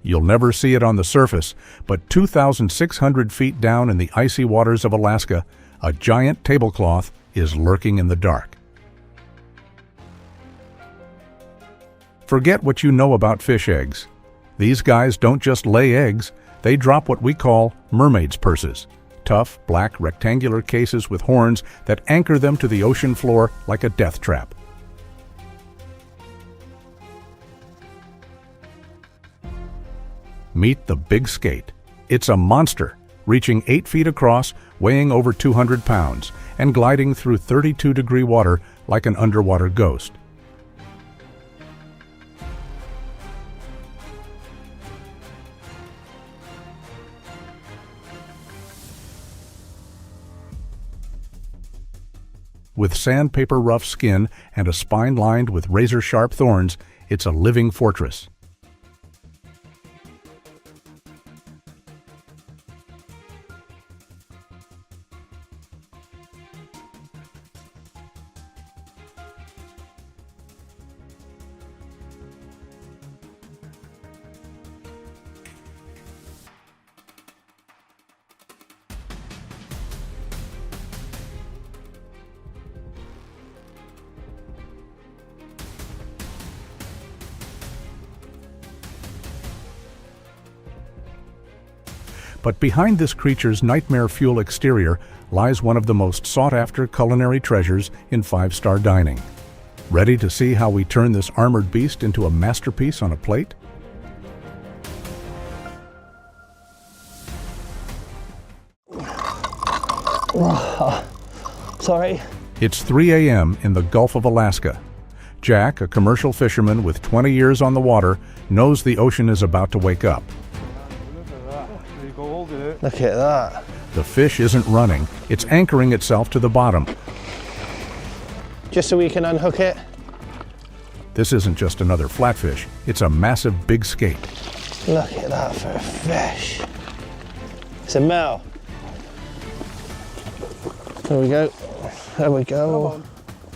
You'll never see it on the surface, but 2,600 feet down in the icy waters of Alaska, a giant tablecloth is lurking in the dark. Forget what you know about fish eggs. These guys don't just lay eggs, they drop what we call mermaid's purses, tough, black, rectangular cases with horns that anchor them to the ocean floor like a death trap. Meet the big skate. It's a monster, reaching 8 feet across, weighing over 200 pounds, and gliding through 32-degree water like an underwater ghost. With sandpaper-rough skin and a spine lined with razor-sharp thorns, it's a living fortress. But behind this creature's nightmare fuel exterior lies one of the most sought-after culinary treasures in five-star dining. Ready to see how we turn this armored beast into a masterpiece on a plate? Sorry. It's 3 a.m. in the Gulf of Alaska. Jack, a commercial fisherman with 20 years on the water, knows the ocean is about to wake up. Look at that. The fish isn't running, it's anchoring itself to the bottom. Just so we can unhook it. This isn't just another flatfish, it's a massive big skate. Look at that for a fish. It's a male. There we go. There we go.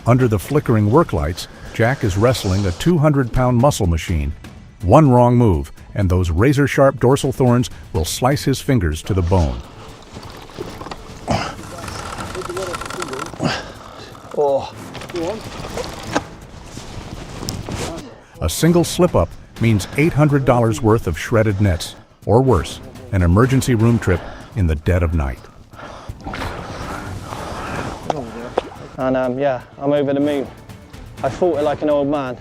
Under the flickering work lights, Jack is wrestling a 200-pound muscle machine. One wrong move, and those razor-sharp dorsal thorns will slice his fingers to the bone. Oh. A single slip-up means $800 worth of shredded nets, or worse, an emergency room trip in the dead of night. And yeah, I'm over the moon. I fought it like an old man.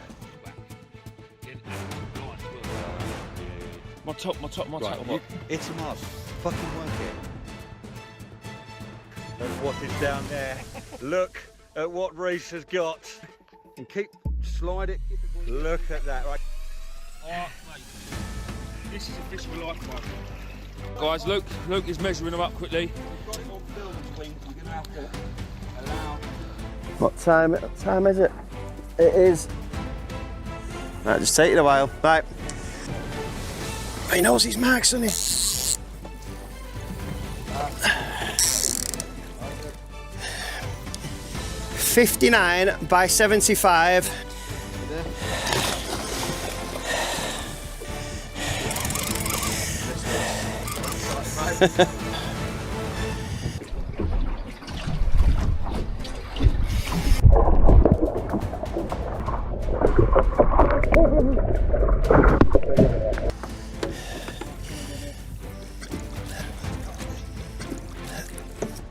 My top. Hit him up. Fucking work it. Look what is down there. Look at what Reese has got. And keep slide it. Look at that. Right. Oh, mate. This is a fish for life, mate. Guys, Luke is measuring them up quickly. What time is it? It is. Right, just take it a while. Right. He knows his marks, doesn't he? 59 by 75.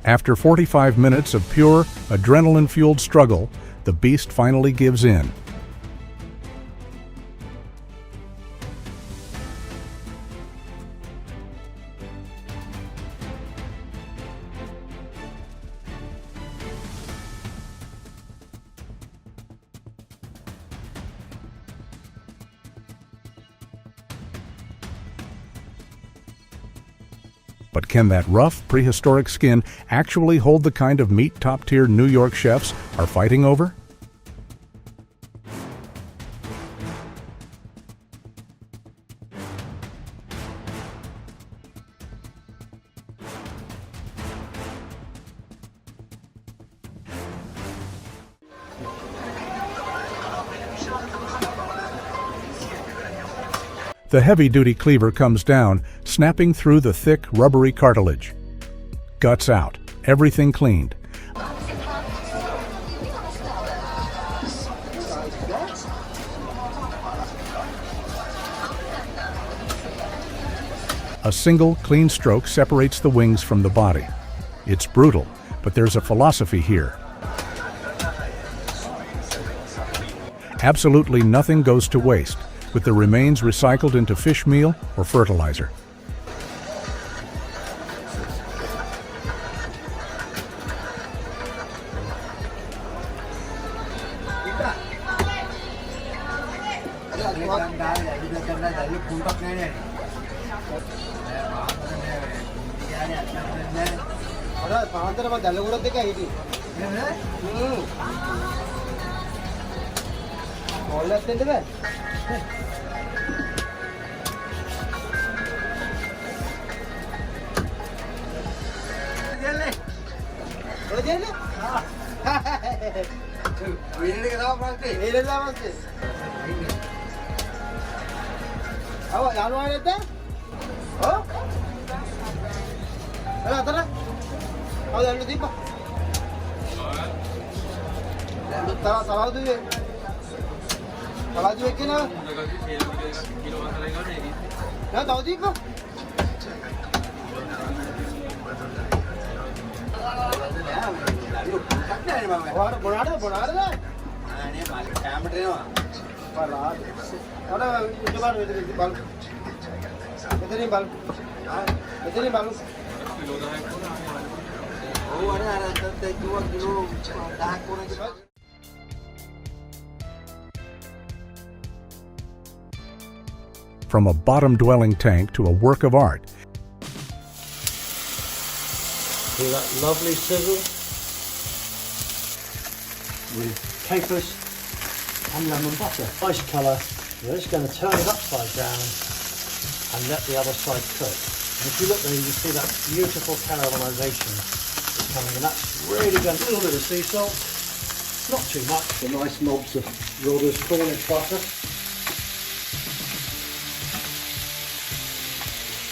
After 45 minutes of pure, adrenaline-fueled struggle, the beast finally gives in. But can that rough, prehistoric skin actually hold the kind of meat top-tier New York chefs are fighting over? The heavy-duty cleaver comes down, snapping through the thick, rubbery cartilage. Guts out, everything cleaned. A single, clean stroke separates the wings from the body. It's brutal, but there's a philosophy here. Absolutely nothing goes to waste, with the remains recycled into fish meal or fertilizer. From a bottom-dwelling tank to a work of art. See that lovely sizzle with capers and lemon butter. Nice colour. We're just going to turn it upside down and let the other side cook. And if you look there, you can see that beautiful caramelisation is coming, and that's really good. A little bit of sea salt, not too much. The nice knobs of Roder's Cornish butter.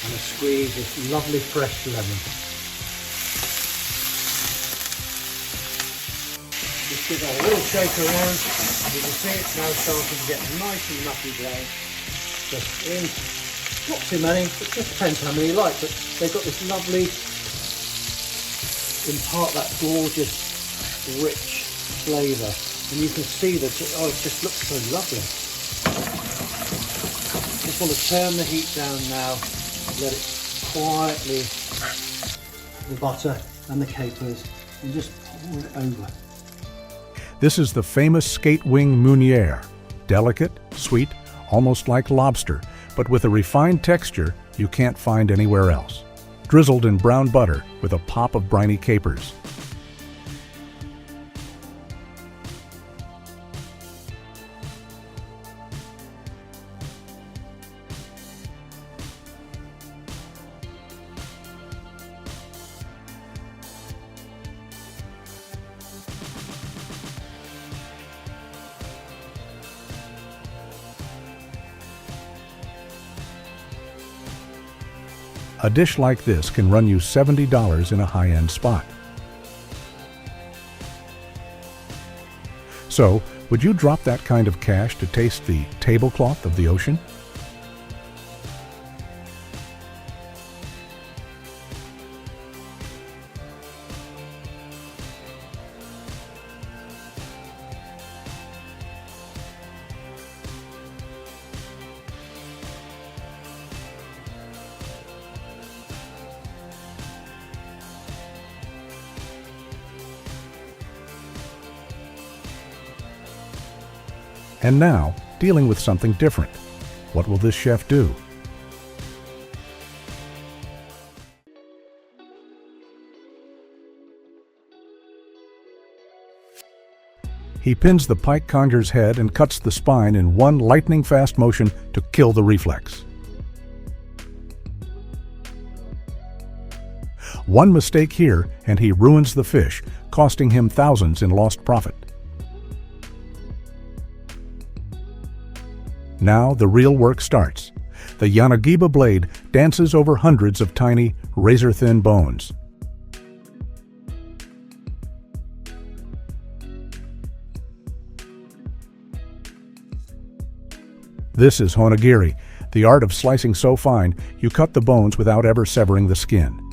And a squeeze of lovely fresh lemon. Just give that a little shake around. You can see it's now starting to get nice and nutty brown. Just in, not too many, it just depends how many you like, but they've got this lovely, impart that gorgeous, rich flavour. And you can see that, oh, it just looks so lovely. Just want to turn the heat down now, let it quietly, the butter and the capers, and just pour it over. This is the famous skate wing meunière. Delicate, sweet, almost like lobster, but with a refined texture you can't find anywhere else. Drizzled in brown butter with a pop of briny capers. A dish like this can run you $70 in a high-end spot. So, would you drop that kind of cash to taste the tablecloth of the ocean? And now, dealing with something different. What will this chef do? He pins the pike conger's head and cuts the spine in one lightning-fast motion to kill the reflex. One mistake here, and he ruins the fish, costing him thousands in lost profit. Now the real work starts. The Yanagiba blade dances over hundreds of tiny, razor-thin bones. This is honigiri, the art of slicing so fine you cut the bones without ever severing the skin.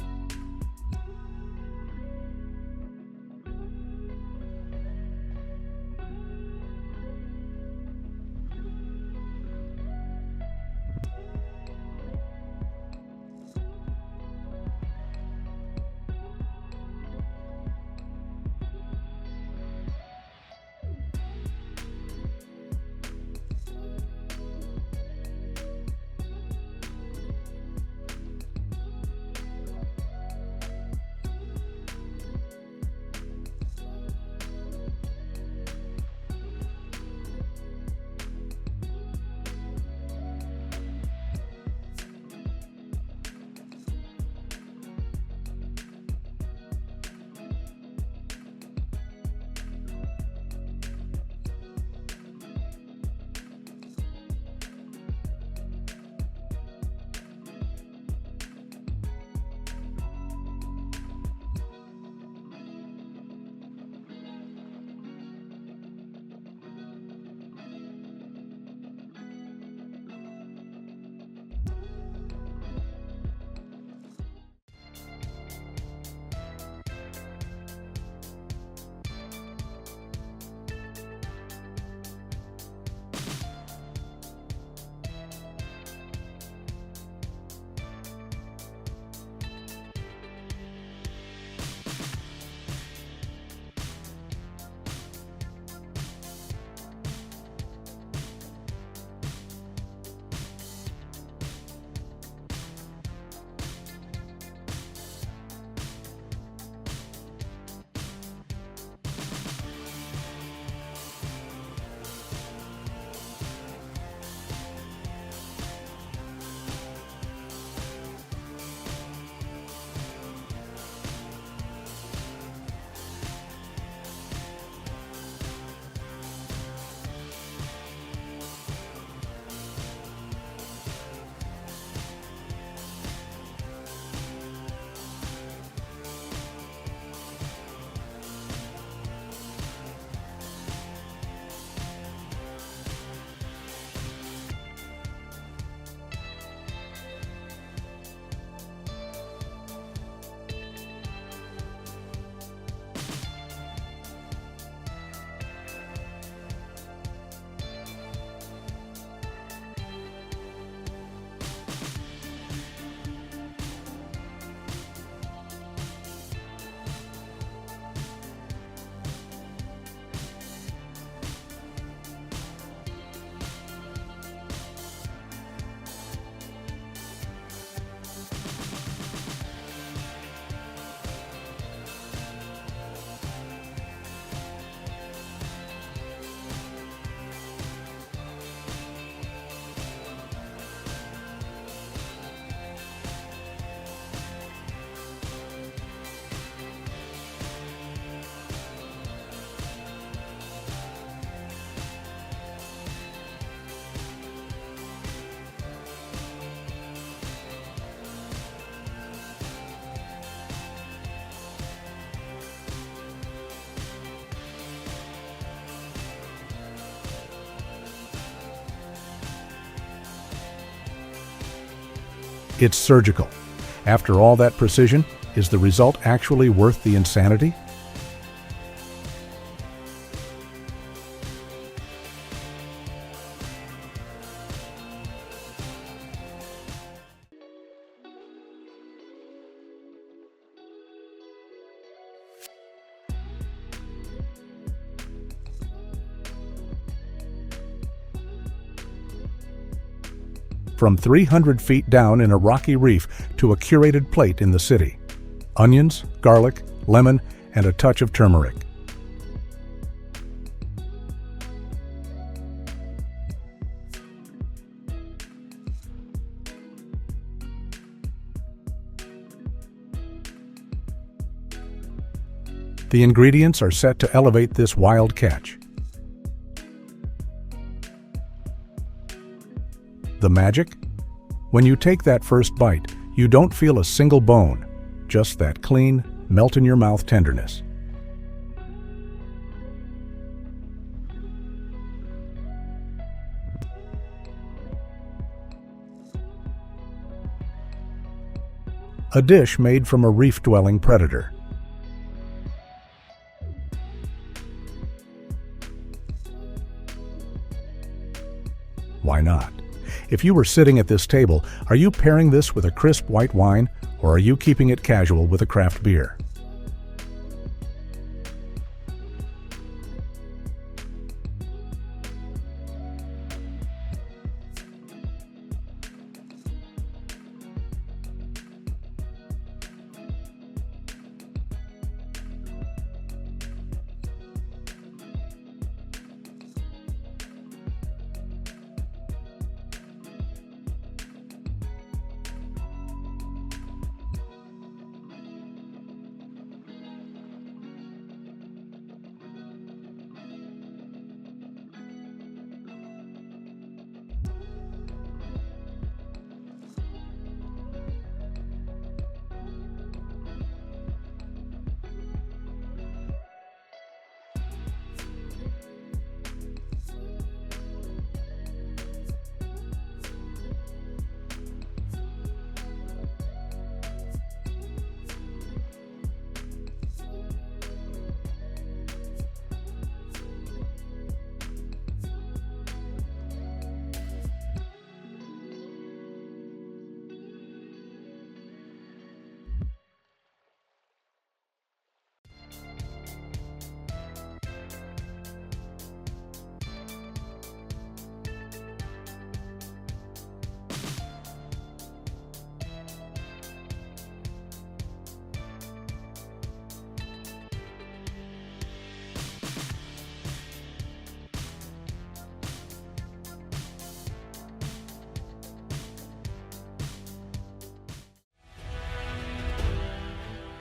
It's surgical. After all that precision, is the result actually worth the insanity? From 300 feet down in a rocky reef to a curated plate in the city. Onions, garlic, lemon, and a touch of turmeric. The ingredients are set to elevate this wild catch. The magic? When you take that first bite, you don't feel a single bone, just that clean, melt-in-your-mouth tenderness. A dish made from a reef-dwelling predator. Why not? If you were sitting at this table, are you pairing this with a crisp white wine, or are you keeping it casual with a craft beer?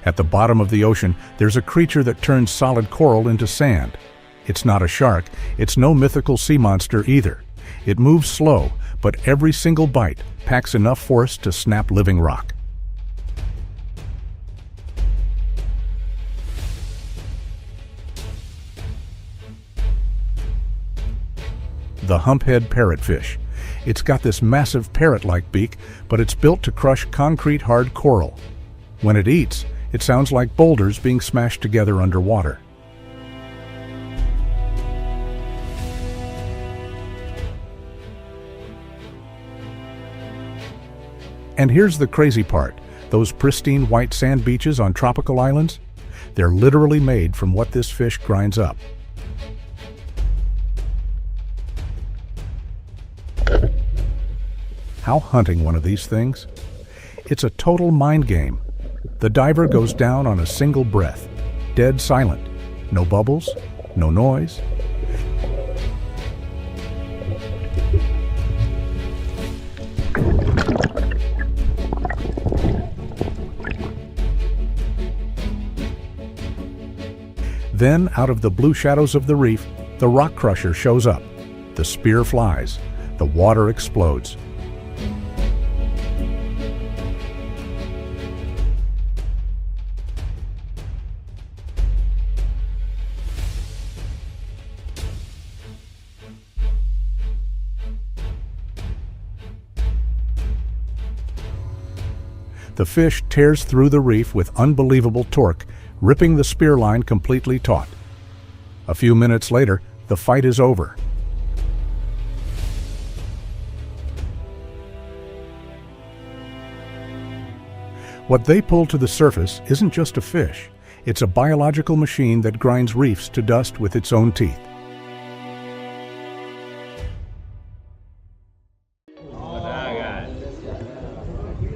At the bottom of the ocean, there's a creature that turns solid coral into sand. It's not a shark, it's no mythical sea monster either. It moves slow, but every single bite packs enough force to snap living rock. The humphead parrotfish. It's got this massive parrot-like beak, but it's built to crush concrete-hard coral. When it eats, it sounds like boulders being smashed together underwater. And here's the crazy part. Those pristine white sand beaches on tropical islands? They're literally made from what this fish grinds up. How hunting one of these things? It's a total mind game. The diver goes down on a single breath, dead silent. No bubbles, no noise. Then, out of the blue shadows of the reef, the rock crusher shows up. The spear flies. The water explodes. The fish tears through the reef with unbelievable torque, ripping the spear line completely taut. A few minutes later, the fight is over. What they pull to the surface isn't just a fish. It's a biological machine that grinds reefs to dust with its own teeth.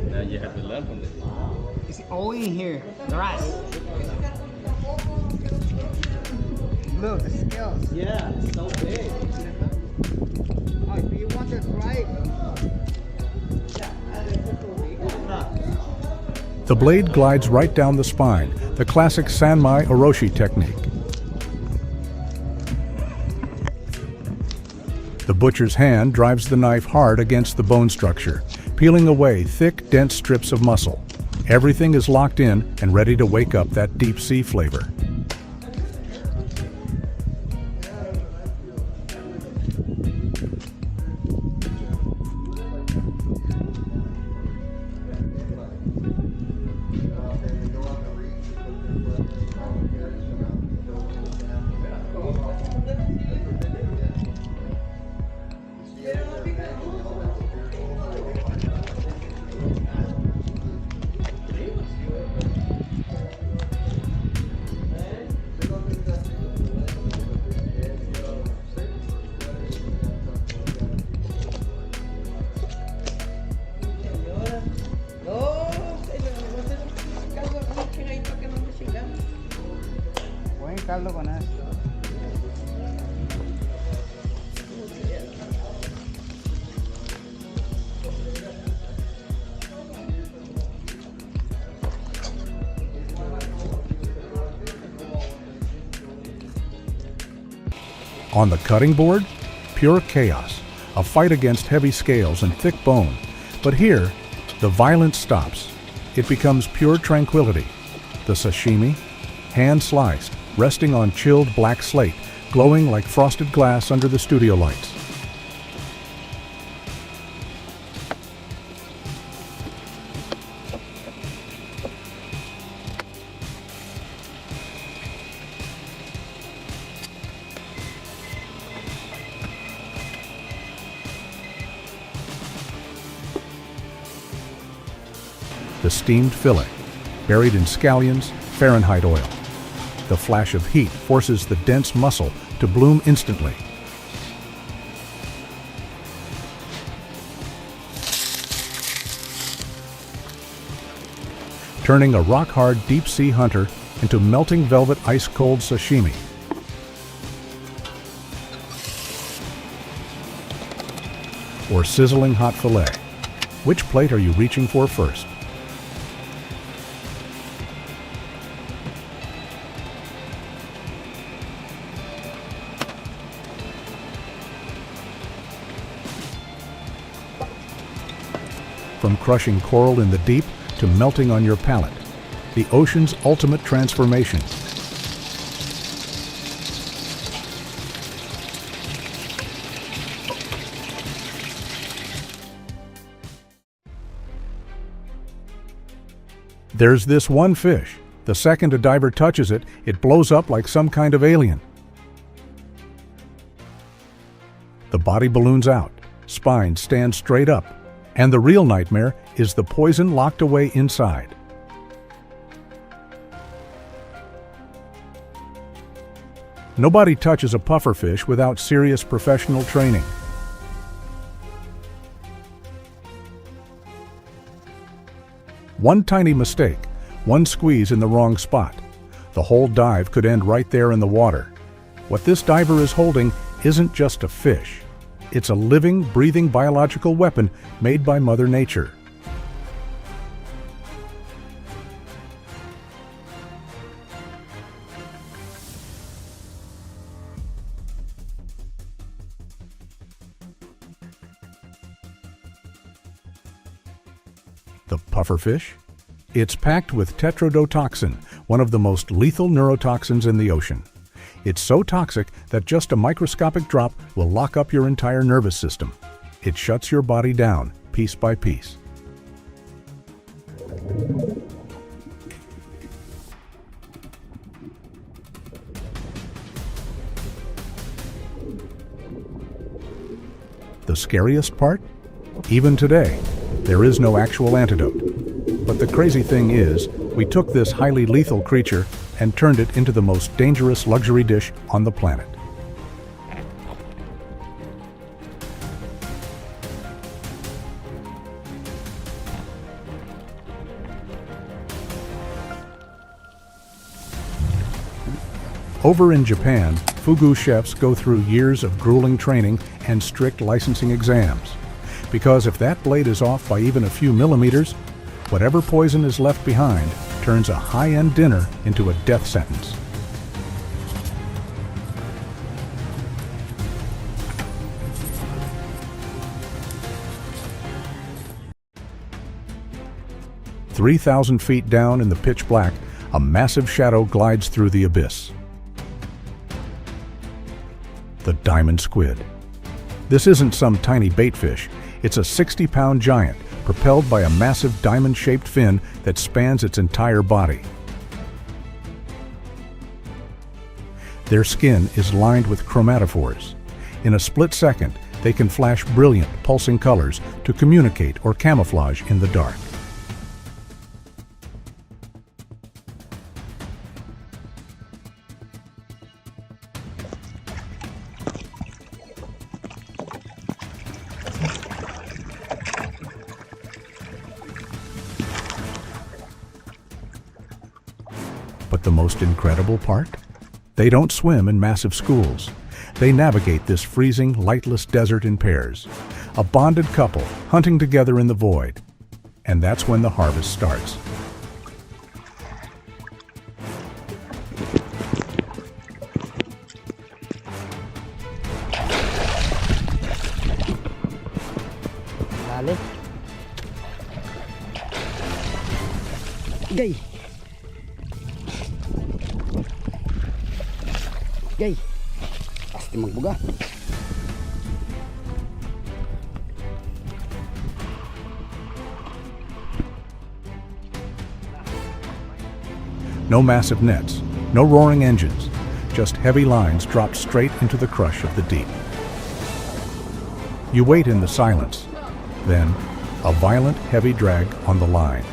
Now you have to learn from this. It's all in here. The rest. Look, the scales. Yeah, it's so big. Oh, do you want to try it? The blade glides right down the spine, the classic Sanmai Oroshi technique. The butcher's hand drives the knife hard against the bone structure, peeling away thick, dense strips of muscle. Everything is locked in and ready to wake up that deep sea flavor. Caldo con eso. On the cutting board, pure chaos, a fight against heavy scales and thick bone. But here, the violence stops. It becomes pure tranquility. The sashimi, hand-sliced, resting on chilled black slate, glowing like frosted glass under the studio lights. The steamed fillet, buried in scallions, Fahrenheit oil. The flash of heat forces the dense muscle to bloom instantly. Turning a rock-hard deep-sea hunter into melting velvet ice-cold sashimi. Or sizzling hot fillet. Which plate are you reaching for first? From crushing coral in the deep to melting on your palate, the ocean's ultimate transformation. There's this one fish. The second a diver touches it, it blows up like some kind of alien. The body balloons out, spine stands straight up, and the real nightmare is the poison locked away inside. Nobody touches a pufferfish without serious professional training. One tiny mistake, one squeeze in the wrong spot. The whole dive could end right there in the water. What this diver is holding isn't just a fish. It's a living, breathing biological weapon made by Mother Nature. The pufferfish? It's packed with tetrodotoxin, one of the most lethal neurotoxins in the ocean. It's so toxic that just a microscopic drop will lock up your entire nervous system. It shuts your body down, piece by piece. The scariest part? Even today, there is no actual antidote. But the crazy thing is, we took this highly lethal creature and turned it into the most dangerous luxury dish on the planet. Over in Japan, fugu chefs go through years of grueling training and strict licensing exams. Because if that blade is off by even a few millimeters, whatever poison is left behind turns a high-end dinner into a death sentence. 3,000 feet down in the pitch black, a massive shadow glides through the abyss. The diamond squid. This isn't some tiny baitfish. It's a 60-pound giant, propelled by a massive diamond-shaped fin that spans its entire body. Their skin is lined with chromatophores. In a split second, they can flash brilliant, pulsing colors to communicate or camouflage in the dark. But the most incredible part? They don't swim in massive schools. They navigate this freezing, lightless desert in pairs, a bonded couple hunting together in the void. And that's when the harvest starts. Dale. Gay. Gay. Pasti magbuga. No massive nets, no roaring engines, just heavy lines dropped straight into the crush of the deep. You wait in the silence, then a violent, heavy drag on the line.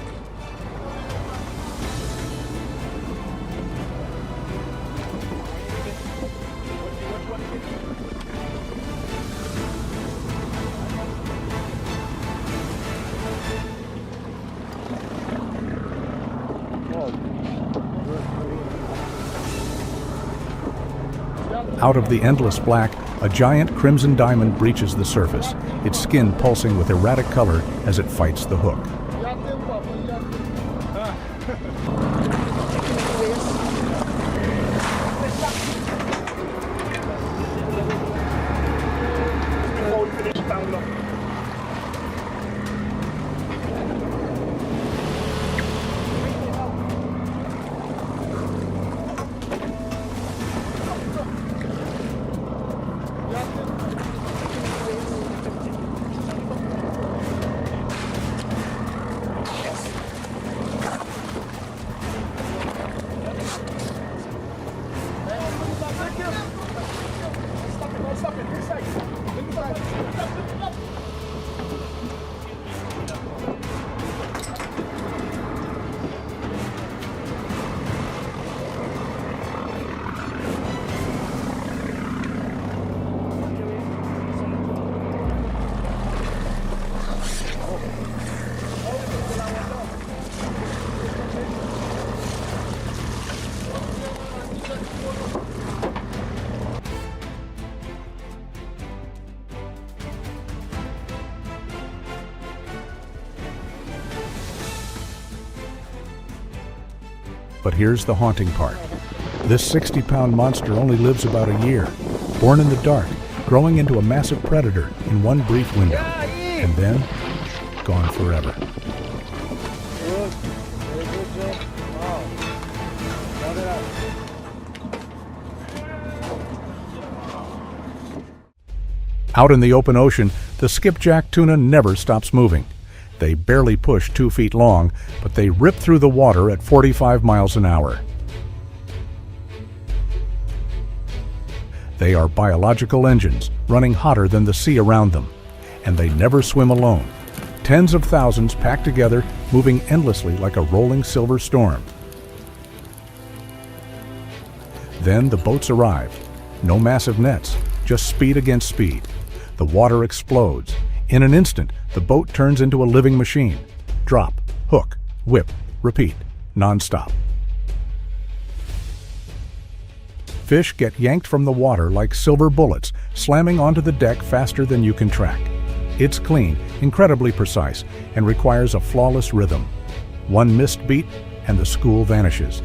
Out of the endless black, a giant crimson diamond breaches the surface, its skin pulsing with erratic color as it fights the hook. But here's the haunting part. This 60-pound monster only lives about a year, born in the dark, growing into a massive predator in one brief window, and then gone forever. Out in the open ocean, the skipjack tuna never stops moving. They barely push 2 feet long, but they rip through the water at 45 miles an hour. They are biological engines, running hotter than the sea around them. And they never swim alone. Tens of thousands packed together, moving endlessly like a rolling silver storm. Then the boats arrive. No massive nets, just speed against speed. The water explodes. In an instant, the boat turns into a living machine. Drop, hook, whip, repeat, non-stop. Fish get yanked from the water like silver bullets, slamming onto the deck faster than you can track. It's clean, incredibly precise, and requires a flawless rhythm. One missed beat, and the school vanishes.